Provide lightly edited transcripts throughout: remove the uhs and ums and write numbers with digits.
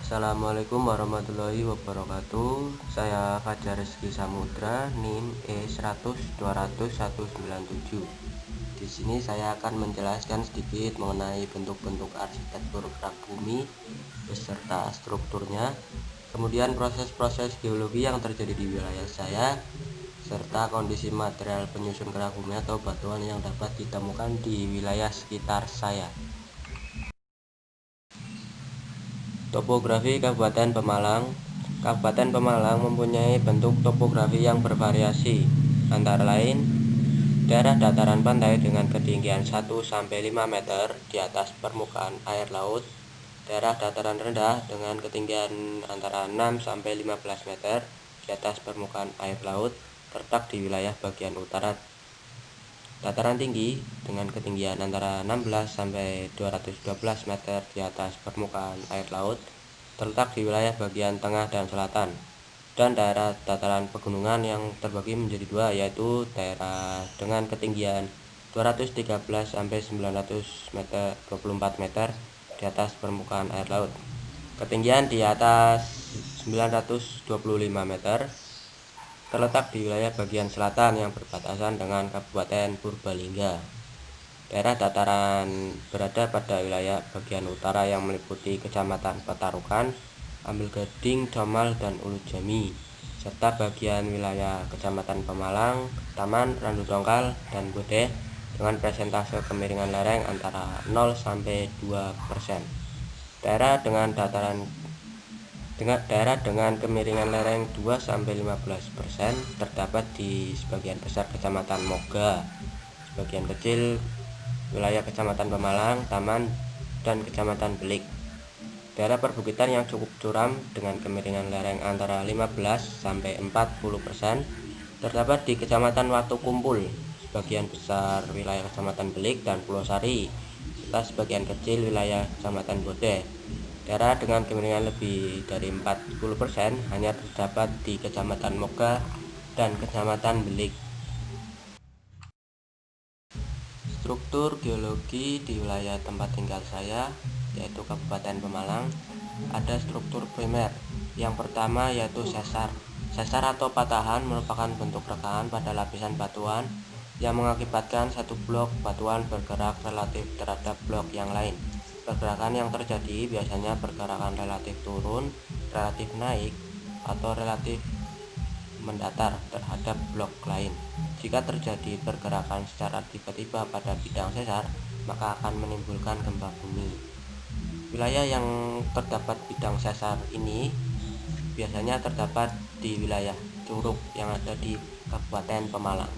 Assalamualaikum warahmatullahi wabarakatuh. Saya Fajar Rizky Samudra, NIM E100200197. Di sini saya akan menjelaskan sedikit mengenai bentuk-bentuk arsitektur kerak bumi beserta strukturnya, kemudian proses-proses geologi yang terjadi di wilayah saya, serta kondisi material penyusun kerak bumi atau batuan yang dapat ditemukan di wilayah sekitar saya. Topografi Kabupaten Pemalang. Kabupaten Pemalang mempunyai bentuk topografi yang bervariasi, antara lain daerah dataran pantai dengan ketinggian 1-5 meter di atas permukaan air laut, daerah dataran rendah dengan ketinggian antara 6-15 meter di atas permukaan air laut, terletak di wilayah bagian utara. Dataran tinggi dengan ketinggian antara 16-212 meter di atas permukaan air laut, terletak di wilayah bagian tengah dan selatan. Dan daerah dataran pegunungan yang terbagi menjadi dua, yaitu daerah dengan ketinggian 213-900 meter 24 meter di atas permukaan air laut. Ketinggian di atas 925 meter terletak di wilayah bagian selatan yang berbatasan dengan Kabupaten Purbalingga. Daerah dataran berada pada wilayah bagian utara yang meliputi Kecamatan Petarukan, Ambilgading, Domal, dan Ulu Jami, serta bagian wilayah Kecamatan Pemalang, Taman, Randu Dongkal, dan Bodeh dengan persentase kemiringan lereng antara 0-2%. Daerah dengan kemiringan lereng 2-15% terdapat di sebagian besar Kecamatan Moga, sebagian kecil wilayah Kecamatan Pemalang, Taman, dan Kecamatan Belik. Daerah perbukitan yang cukup curam dengan kemiringan lereng antara 15-40% terdapat di Kecamatan Watu Kumpul, sebagian besar wilayah Kecamatan Belik dan Pulau Sari, serta sebagian kecil wilayah Kecamatan Bodeh. Daerah dengan kemiringan lebih dari 40% hanya terdapat di Kecamatan Moga dan Kecamatan Belik. Struktur geologi di wilayah tempat tinggal saya, yaitu Kabupaten Pemalang, ada struktur primer. Yang pertama yaitu sesar. Sesar atau patahan merupakan bentuk rekahan pada lapisan batuan yang mengakibatkan satu blok batuan bergerak relatif terhadap blok yang lain. Pergerakan yang terjadi biasanya pergerakan relatif turun, relatif naik, atau relatif mendatar terhadap blok lain. Jika terjadi pergerakan secara tiba-tiba pada bidang sesar, maka akan menimbulkan gempa bumi. Wilayah yang terdapat bidang sesar ini biasanya terdapat di wilayah Curug yang ada di Kabupaten Pemalang.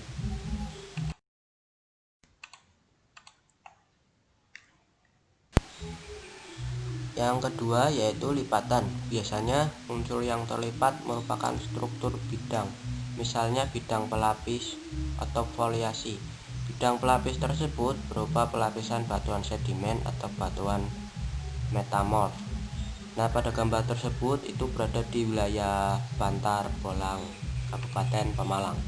Yang kedua yaitu lipatan. Biasanya unsur yang terlipat merupakan struktur bidang, misalnya bidang pelapis atau foliasi. Bidang pelapis tersebut berupa pelapisan batuan sedimen atau batuan metamorf. Nah, pada gambar tersebut itu berada di wilayah Bantar Bolang, Kabupaten Pemalang.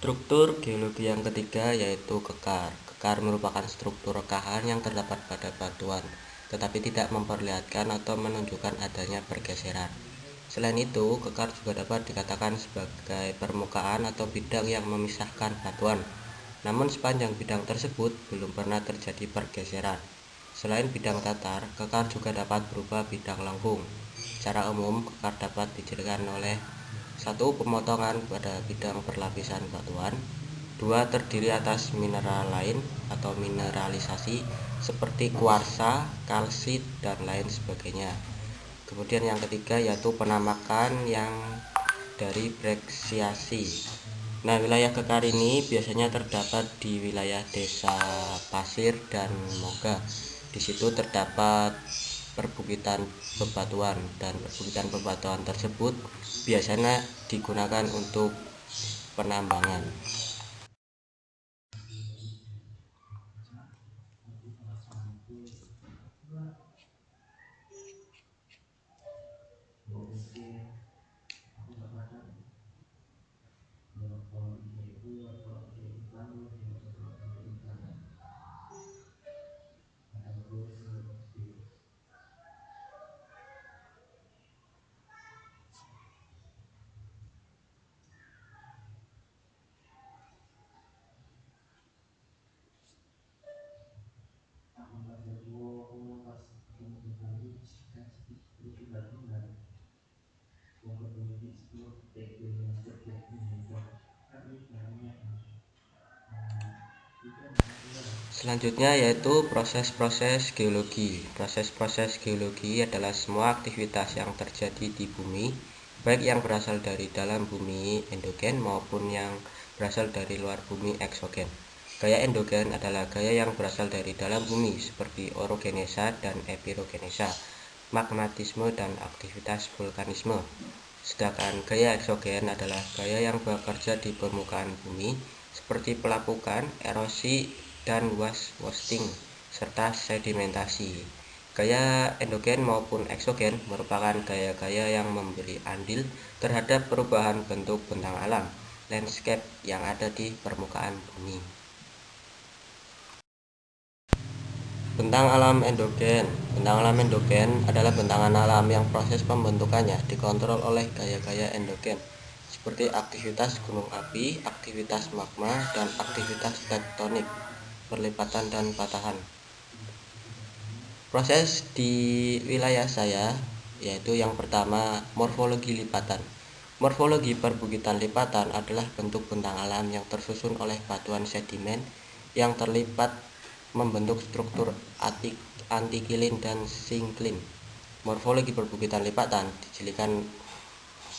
Struktur geologi yang ketiga yaitu kekar. Kekar merupakan struktur rekahan yang terdapat pada batuan, tetapi tidak memperlihatkan atau menunjukkan adanya pergeseran. Selain itu, kekar juga dapat dikatakan sebagai permukaan atau bidang yang memisahkan batuan. Namun sepanjang bidang tersebut belum pernah terjadi pergeseran. Selain bidang datar, kekar juga dapat berupa bidang lengkung. Secara umum, kekar dapat dijelaskan oleh 1. Pemotongan pada bidang perlapisan batuan. 2. Terdiri atas mineral lain atau mineralisasi seperti kuarsa, kalsit, dan lain sebagainya. Kemudian yang ketiga yaitu penamakan yang dari breksiasi. Nah, wilayah kekar ini biasanya terdapat di wilayah Desa Pasir dan Moga. Di situ terdapat perbukitan bebatuan, dan perbukitan bebatuan tersebut biasanya digunakan untuk penambangan. Selanjutnya yaitu proses-proses geologi. Proses-proses geologi adalah semua aktivitas yang terjadi di bumi, baik yang berasal dari dalam bumi endogen maupun yang berasal dari luar bumi eksogen. Gaya endogen adalah gaya yang berasal dari dalam bumi seperti orogenesa dan epirogenesa, magmatisme dan aktivitas vulkanisme. Sedangkan gaya eksogen adalah gaya yang bekerja di permukaan bumi seperti pelapukan, erosi, dan wasting serta sedimentasi. Gaya endogen maupun eksogen merupakan gaya-gaya yang memberi andil terhadap perubahan bentuk bentang alam, landscape yang ada di permukaan bumi. Bentang alam endogen. Bentang alam endogen adalah bentangan alam yang proses pembentukannya dikontrol oleh gaya-gaya endogen seperti aktivitas gunung api, aktivitas magma, dan aktivitas tektonik, perlipatan dan patahan. Proses di wilayah saya yaitu yang pertama morfologi lipatan. Morfologi perbukitan lipatan adalah bentuk bentang alam yang tersusun oleh batuan sedimen yang terlipat membentuk struktur antikilin dan sinklin. Morfologi perbukitan lipatan dijadikan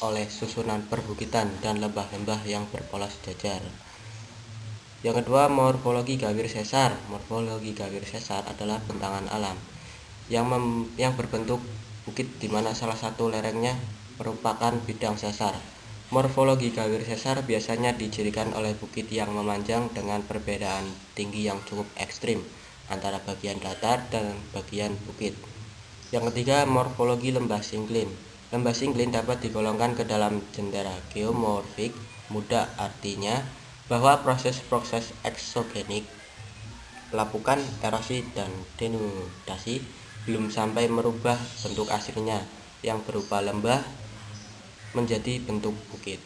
oleh susunan perbukitan dan lembah-lembah yang berpola sejajar. Yang kedua, morfologi gawir sesar. Morfologi gawir sesar adalah bentangan alam yang berbentuk bukit di mana salah satu lerengnya merupakan bidang sesar. Morfologi gawir sesar biasanya dicirikan oleh bukit yang memanjang dengan perbedaan tinggi yang cukup ekstrim antara bagian datar dan bagian bukit. Yang ketiga, morfologi lembah sinklin. Lembah sinklin dapat digolongkan ke dalam jendera geomorfik muda, artinya bahwa proses-proses eksogenik, pelapukan, erosi, dan denudasi belum sampai merubah bentuk aslinya yang berupa lembah menjadi bentuk bukit.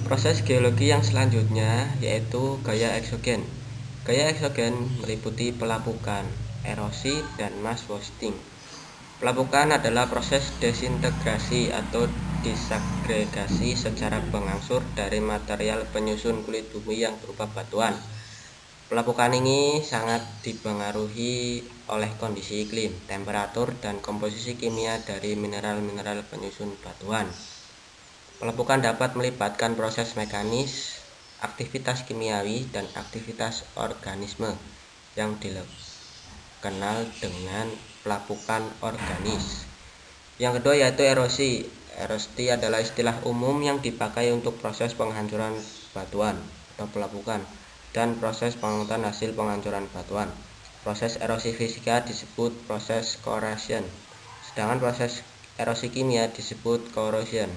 Proses geologi yang selanjutnya yaitu gaya eksogen. Gaya eksogen meliputi pelapukan, erosi, dan mass wasting. Pelapukan adalah proses desintegrasi atau disagregasi secara pengangsur dari material penyusun kulit bumi yang berupa batuan. Pelapukan ini sangat dipengaruhi oleh kondisi iklim, temperatur, dan komposisi kimia dari mineral-mineral penyusun batuan. Pelapukan dapat melibatkan proses mekanis, aktivitas kimiawi, dan aktivitas organisme yang dikenal dengan pelapukan organis. Yang kedua yaitu erosi. Erosi adalah istilah umum yang dipakai untuk proses penghancuran batuan atau pelapukan dan proses pengangkutan hasil penghancuran batuan. Proses erosi fisika disebut proses corrosion, sedangkan proses erosi kimia disebut corrosion.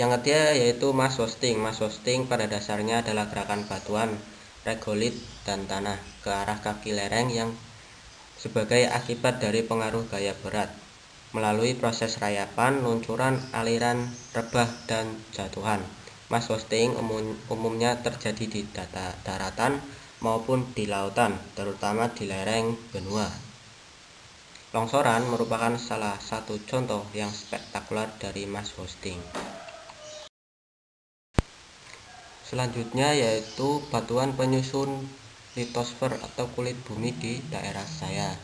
Yang ketiga yaitu mass wasting. Mass wasting pada dasarnya adalah gerakan batuan, regolit, dan tanah ke arah kaki lereng yang sebagai akibat dari pengaruh gaya berat melalui proses rayapan, luncuran, aliran, rebah, dan jatuhan. Mass wasting umumnya terjadi di daratan maupun di lautan, terutama di lereng benua. Longsoran merupakan salah satu contoh yang spektakuler dari mass wasting. Selanjutnya yaitu batuan penyusun litosfer atau kulit bumi di daerah saya.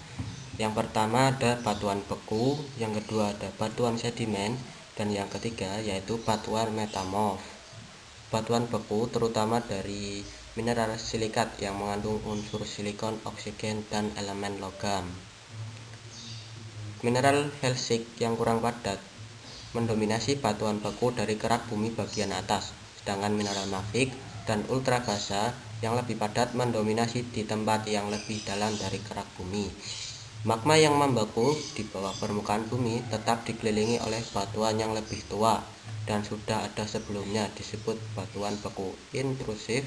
Yang pertama ada batuan beku, yang kedua ada batuan sedimen, dan yang ketiga yaitu batuan metamorf. Batuan beku terutama dari mineral silikat yang mengandung unsur silikon, oksigen, dan elemen logam. Mineral felsic yang kurang padat mendominasi batuan beku dari kerak bumi bagian atas, sedangkan mineral mafic dan ultragasa yang lebih padat mendominasi di tempat yang lebih dalam dari kerak bumi. Magma yang membeku di bawah permukaan bumi tetap dikelilingi oleh batuan yang lebih tua dan sudah ada sebelumnya, disebut batuan beku intrusif.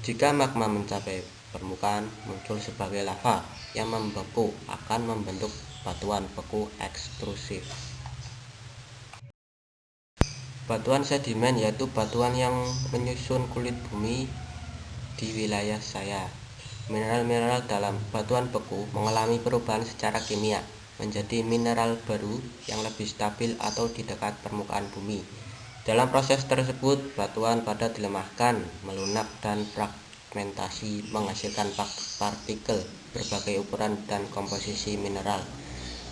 Jika magma mencapai permukaan, muncul sebagai lava yang membeku akan membentuk batuan beku ekstrusif. Batuan sedimen yaitu batuan yang menyusun kulit bumi di wilayah saya. Mineral-mineral dalam batuan beku mengalami perubahan secara kimia menjadi mineral baru yang lebih stabil atau di dekat permukaan bumi. Dalam proses tersebut, batuan pada dilemahkan, melunak, dan fragmentasi menghasilkan partikel berbagai ukuran dan komposisi mineral.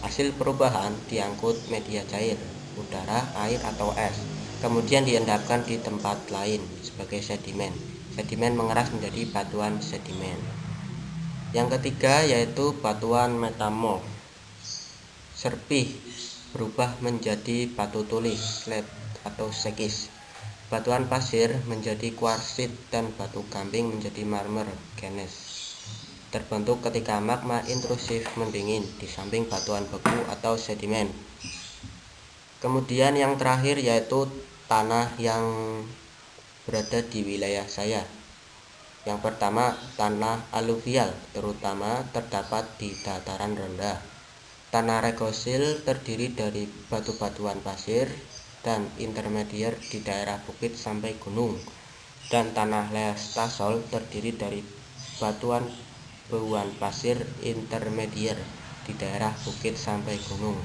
Hasil perubahan diangkut media cair, udara, air atau es, kemudian diendapkan di tempat lain sebagai sedimen. Sedimen mengeras menjadi batuan sedimen. Yang ketiga yaitu batuan metamorf. Serpih berubah menjadi batu tuli, slate atau sekis. Batuan pasir menjadi kuarsit dan batu gamping menjadi marmer, gneis. Terbentuk ketika magma intrusif mendingin di samping batuan beku atau sedimen. Kemudian yang terakhir yaitu tanah yang berada di wilayah saya. Yang pertama, tanah aluvial, terutama terdapat di dataran rendah. Tanah regosil terdiri dari batu-batuan pasir dan intermedier di daerah bukit sampai gunung, dan tanah leastasol terdiri dari batuan beuan pasir intermedier di daerah bukit sampai gunung.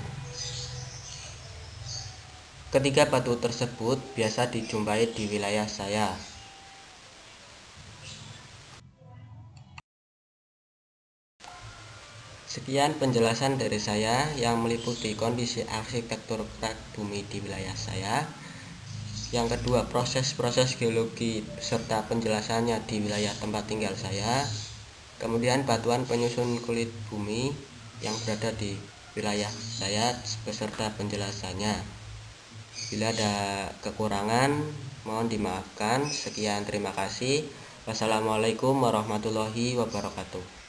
Ketiga batu tersebut biasa dijumpai di wilayah saya. Sekian penjelasan dari saya yang meliputi kondisi arsitektur kerak bumi di wilayah saya. Yang kedua, proses-proses geologi serta penjelasannya di wilayah tempat tinggal saya. Kemudian batuan penyusun kulit bumi yang berada di wilayah saya beserta penjelasannya. Bila ada kekurangan, mohon dimaafkan. Sekian, terima kasih. Wassalamualaikum warahmatullahi wabarakatuh.